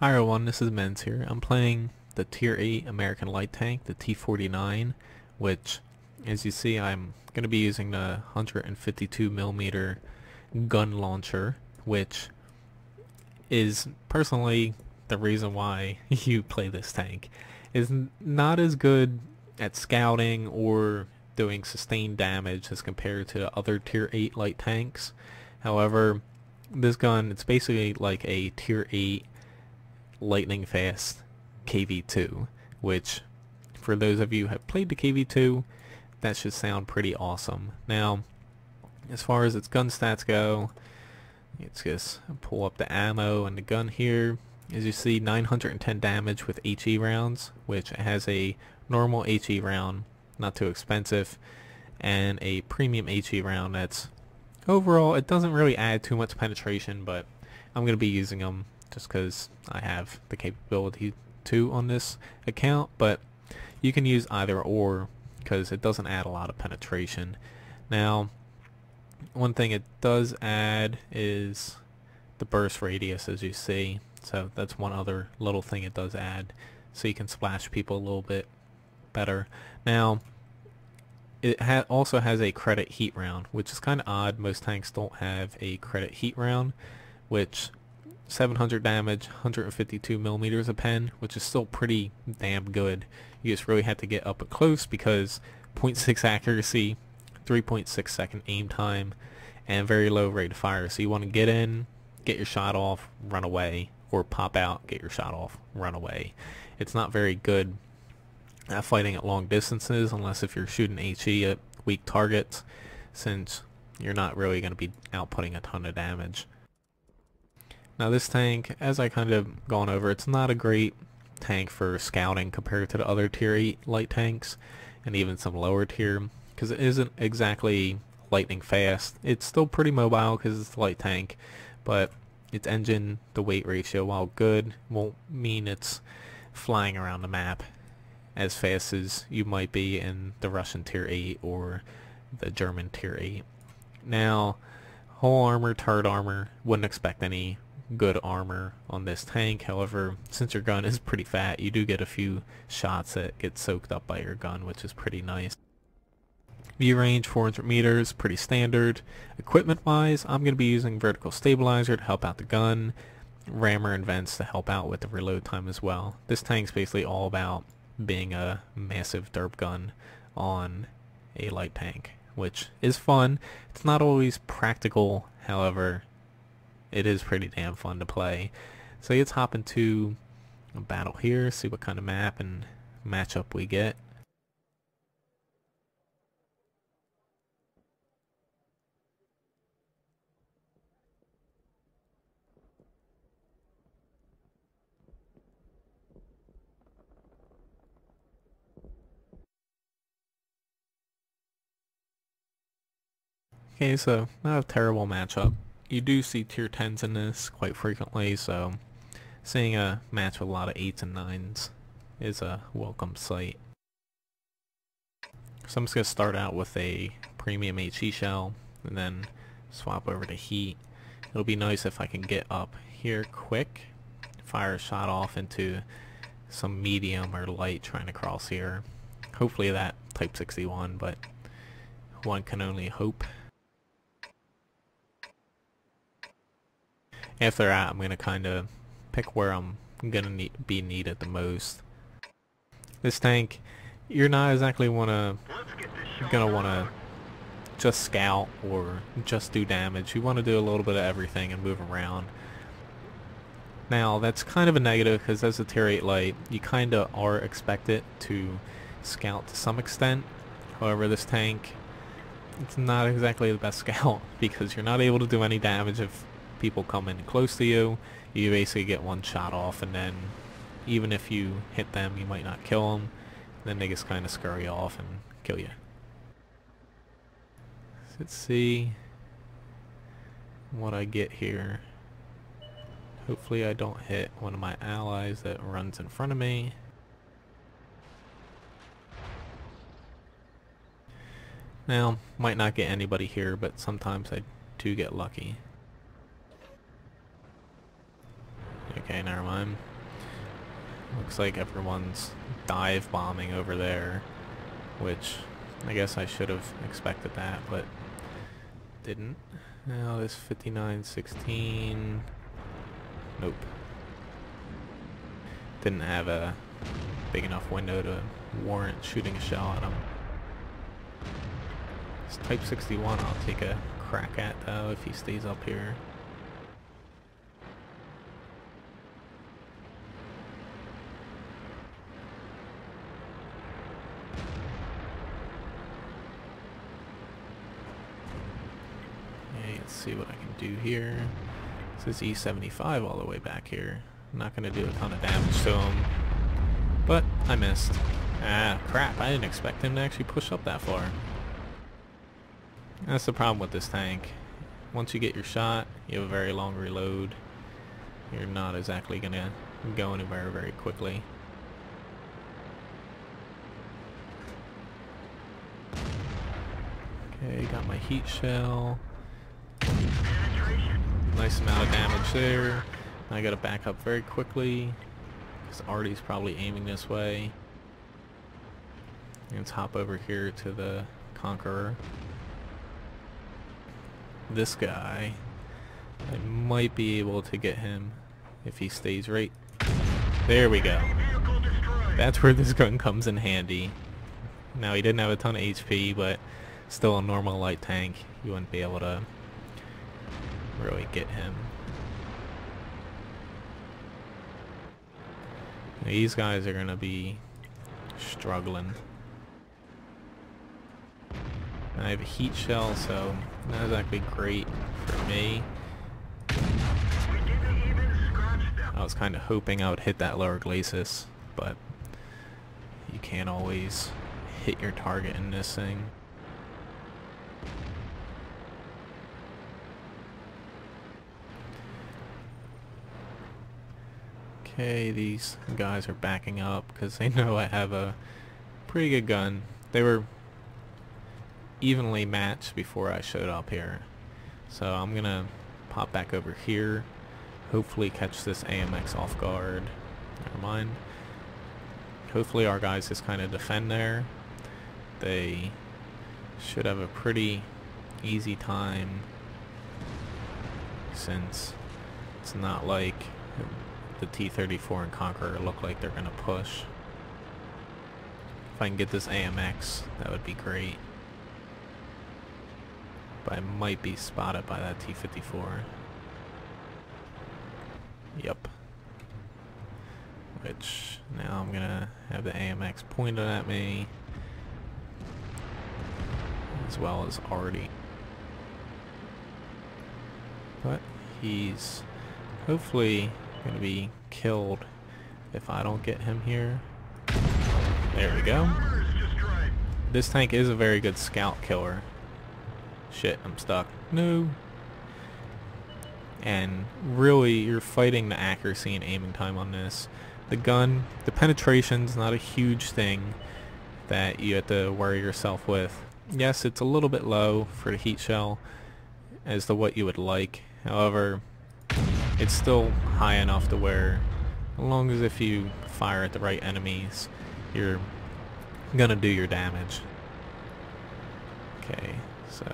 Hi everyone, this is Men's here. I'm playing the Tier 8 American Light Tank, the T49, which, as you see, I'm going to be using the 152mm gun launcher, which is personally the reason why you play this tank. Is not as good at scouting or doing sustained damage as compared to other Tier 8 light tanks. However, this gun, it's basically like a Tier 8 lightning fast KV2, which for those of you who have played the KV2, that should sound pretty awesome. Now, as far as its gun stats go, let's just pull up the ammo and the gun here. As you see, 910 damage with HE rounds, which has a normal HE round, not too expensive, and a premium HE round that's overall, it doesn't really add too much penetration, but I'm going to be using them just because I have the capability to on this account. But you can use either or because it doesn't add a lot of penetration. Now, one thing it does add is the burst radius, as you see. So that's one other little thing it does add, so you can splash people a little bit better. Now, it also has a credit heat round, which is kind of odd. Most tanks don't have a credit heat round, which 700 damage, 152mm a pen, which is still pretty damn good. You just really have to get up close because 0.6 accuracy, 3.6 second aim time, and very low rate of fire. So you want to get in, get your shot off, run away, or pop out, get your shot off, run away. It's not very good at fighting at long distances unless if you're shooting HE at weak targets, since you're not really going to be outputting a ton of damage. Now this tank, as I kind of gone over, it's not a great tank for scouting compared to the other tier 8 light tanks and even some lower tier, because it isn't exactly lightning fast. It's still pretty mobile because it's a light tank, but its engine to weight ratio, while good, won't mean it's flying around the map as fast as you might be in the Russian tier 8 or the German tier 8. Now, whole armor, turret armor, wouldn't expect any good armor on this tank. However, since your gun is pretty fat, you do get a few shots that get soaked up by your gun, which is pretty nice. View range 400 meters, pretty standard. Equipment wise, I'm going to be using vertical stabilizer to help out the gun, rammer and vents to help out with the reload time as well. This tank's basically all about being a massive derp gun on a light tank, which is fun. It's not always practical, however, it is pretty damn fun to play. So let's hop into a battle here, see what kind of map and matchup we get. Okay, so not a terrible matchup. You do see tier 10s in this quite frequently, so seeing a match with a lot of 8s and 9s is a welcome sight. So I'm just going to start out with a premium HE shell and then swap over to heat. It'll be nice if I can get up here quick, fire a shot off into some medium or light trying to cross here. Hopefully that type 61, but one can only hope. After that, I'm going to kind of pick where I'm going to be needed the most. This tank, you're not exactly going to want to just scout or just do damage. You want to do a little bit of everything and move around. Now, that's kind of a negative because as a tier 8 light, you kind of are expected to scout to some extent. However, this tank, it's not exactly the best scout because you're not able to do any damage if people come in close to you. You basically get one shot off, and then even if you hit them, you might not kill them. Then they just kind of scurry off and kill you. So let's see what I get here. Hopefully I don't hit one of my allies that runs in front of me. Now, might not get anybody here, but sometimes I do get lucky. Okay, never mind. Looks like everyone's dive bombing over there, which I guess I should have expected that, but didn't. Now this 59-16. Nope. Didn't have a big enough window to warrant shooting a shell at him. This Type 61 I'll take a crack at though if he stays up here. Okay, let's see what I can do here. This is E75 all the way back here. I'm not going to do a ton of damage to him, but I missed. Ah, crap, I didn't expect him to actually push up that far. That's the problem with this tank. Once you get your shot, you have a very long reload. You're not exactly going to go anywhere very quickly. Okay, got my heat shell. Nice amount of damage there. I gotta back up very quickly because Artie's probably aiming this way. Let's hop over here to the Conqueror. This guy, I might be able to get him if he stays right. There we go. That's where this gun comes in handy. Now he didn't have a ton of HP, but still a normal light tank. You wouldn't be able to really get him. These guys are gonna be struggling. I have a heat shell, so not exactly great for me. I was kind of hoping I would hit that lower glacis, but you can't always hit your target in this thing. Okay, these guys are backing up because they know I have a pretty good gun. They were evenly matched before I showed up here. So I'm gonna pop back over here, hopefully catch this AMX off guard. Never mind. Hopefully our guys just kind of defend there. They should have a pretty easy time since it's not like the T-34 and Conqueror look like they're gonna push. If I can get this AMX, that would be great. But I might be spotted by that T-54. Yep. Which, now I'm gonna have the AMX pointed at me, as well as Artie. But he's hopefully gonna be killed if I don't get him here. There we go. This tank is a very good scout killer. Shit, I'm stuck. No. And really, you're fighting the accuracy and aiming time on this. The gun, the penetration's not a huge thing that you have to worry yourself with. Yes, it's a little bit low for the heat shell as to what you would like. However, it's still high enough to where, as long as if you fire at the right enemies, you're gonna do your damage. Okay, so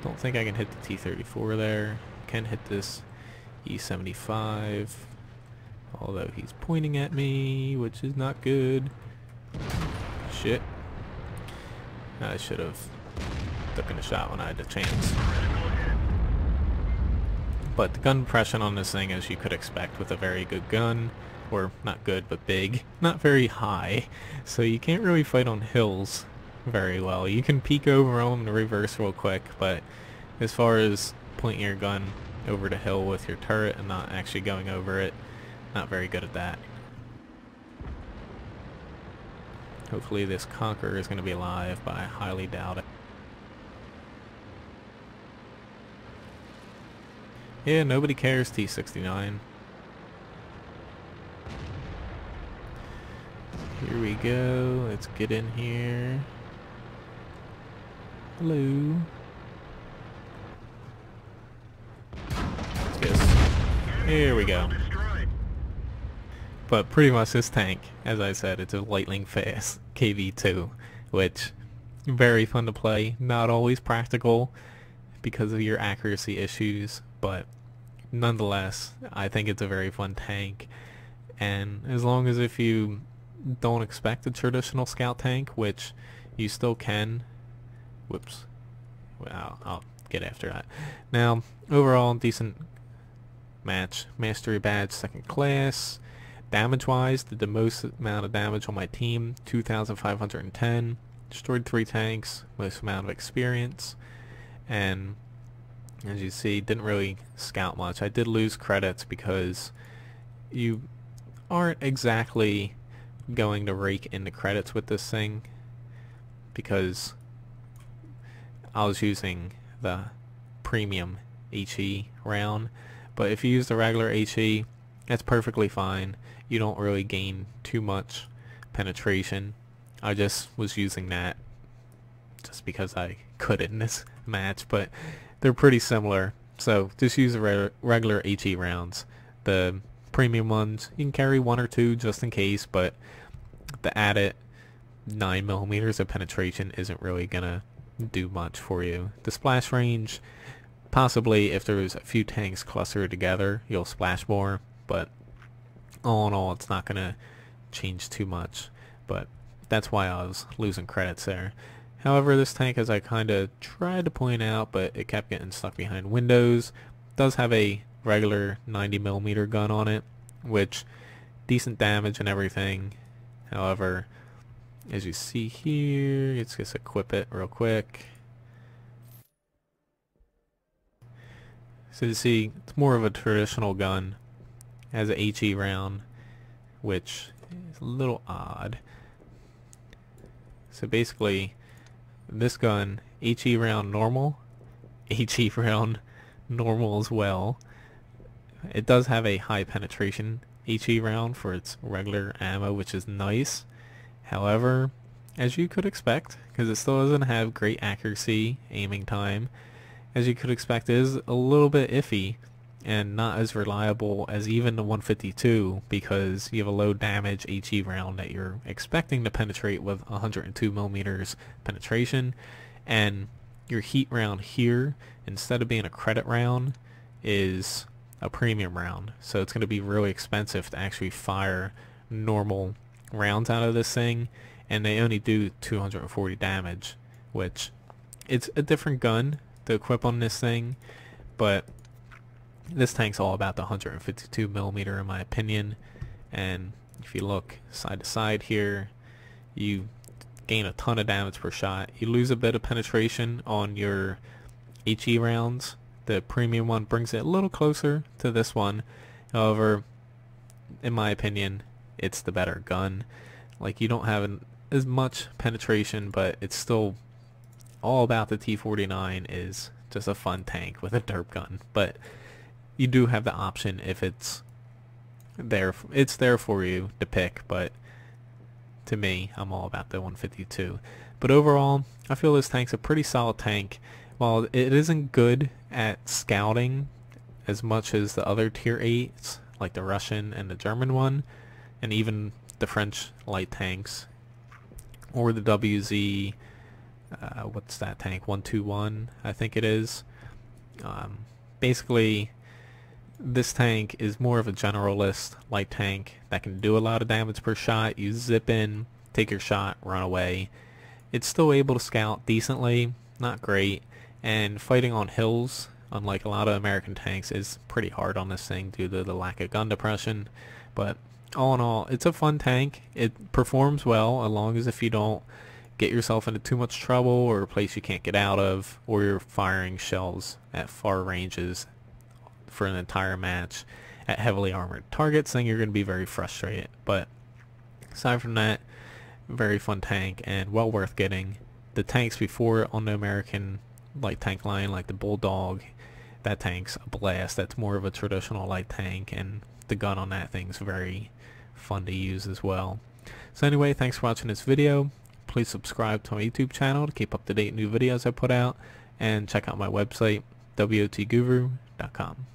don't think I can hit the T-34 there. Can hit this E75, although he's pointing at me, which is not good. Shit. I should have taken a shot when I had the chance. But the gun compression on this thing, as you could expect with a very good gun, or not good but big, not very high, so you can't really fight on hills very well. You can peek over them and reverse real quick, but as far as pointing your gun over the hill with your turret and not actually going over it, not very good at that. Hopefully this Conqueror is going to be alive, but I highly doubt it. Yeah, nobody cares, T-69. Here we go. Let's get in here. Hello. Let's get this. Here we go. But pretty much this tank, as I said, it's a lightning fast KV2, which very fun to play. Not always practical because of your accuracy issues, but nonetheless, I think it's a very fun tank. And as long as if you don't expect a traditional scout tank, which you still can. Whoops. Well, I'll get after that. Now, overall, decent match. Mastery badge, second class. Damage-wise, did the most amount of damage on my team, 2,510. Destroyed 3 tanks, most amount of experience. And as you see, didn't really scout much. I did lose credits because you aren't exactly going to rake in the credits with this thing, because I was using the premium HE round. But if you use the regular HE, that's perfectly fine. You don't really gain too much penetration. I just was using that just because I could in this match, but they're pretty similar. So just use the regular HE rounds. The premium ones, you can carry 1 or 2 just in case, but the added 9mm of penetration isn't really gonna do much for you. The splash range, possibly if there's a few tanks clustered together, you'll splash more, but all in all, it's not gonna change too much. But that's why I was losing credits there. However, this tank, as I kind of tried to point out, but it kept getting stuck behind windows, does have a regular 90mm gun on it, which decent damage and everything. However, as you see here, let's just equip it real quick. So you see, it's more of a traditional gun. It has a HE round, which is a little odd. So basically, this gun, HE round normal, HE round normal as well. It does have a high penetration HE round for its regular ammo, which is nice. However, as you could expect, because it still doesn't have great accuracy, aiming time, as you could expect, it is a little bit iffy and not as reliable as even the 152, because you have a low damage HE round that you're expecting to penetrate with 102mm penetration, and your heat round here, instead of being a credit round, is a premium round. So it's going to be really expensive to actually fire normal rounds out of this thing, and they only do 240 damage, which it's a different gun to equip on this thing, but this tank's all about the 152mm in my opinion. And if you look side to side here, you gain a ton of damage per shot. You lose a bit of penetration on your HE rounds. The premium one brings it a little closer to this one. However, in my opinion, it's the better gun. Like, you don't have as much penetration, but it's still all about the T49 is just a fun tank with a derp gun. But you do have the option if it's there for you to pick, but to me, I'm all about the 152. But overall, I feel this tank's a pretty solid tank. While it isn't good at scouting as much as the other tier 8s, like the Russian and the German one, and even the French light tanks, or the WZ, what's that tank, 121, I think it is. Basically, this tank is more of a generalist light tank that can do a lot of damage per shot. You zip in, take your shot, run away. It's still able to scout decently, not great, and fighting on hills, unlike a lot of American tanks, is pretty hard on this thing due to the lack of gun depression. But all in all, it's a fun tank. It performs well, as long as if you don't get yourself into too much trouble or a place you can't get out of, or you're firing shells at far ranges for an entire match at heavily armored targets, then you're going to be very frustrated. But aside from that, very fun tank and well worth getting. The tanks before it on the American light tank line, like the Bulldog, that tank's a blast. That's more of a traditional light tank, and the gun on that thing's very fun to use as well. So anyway, thanks for watching this video. Please subscribe to my YouTube channel to keep up to date new videos I put out, and check out my website, wotguru.com.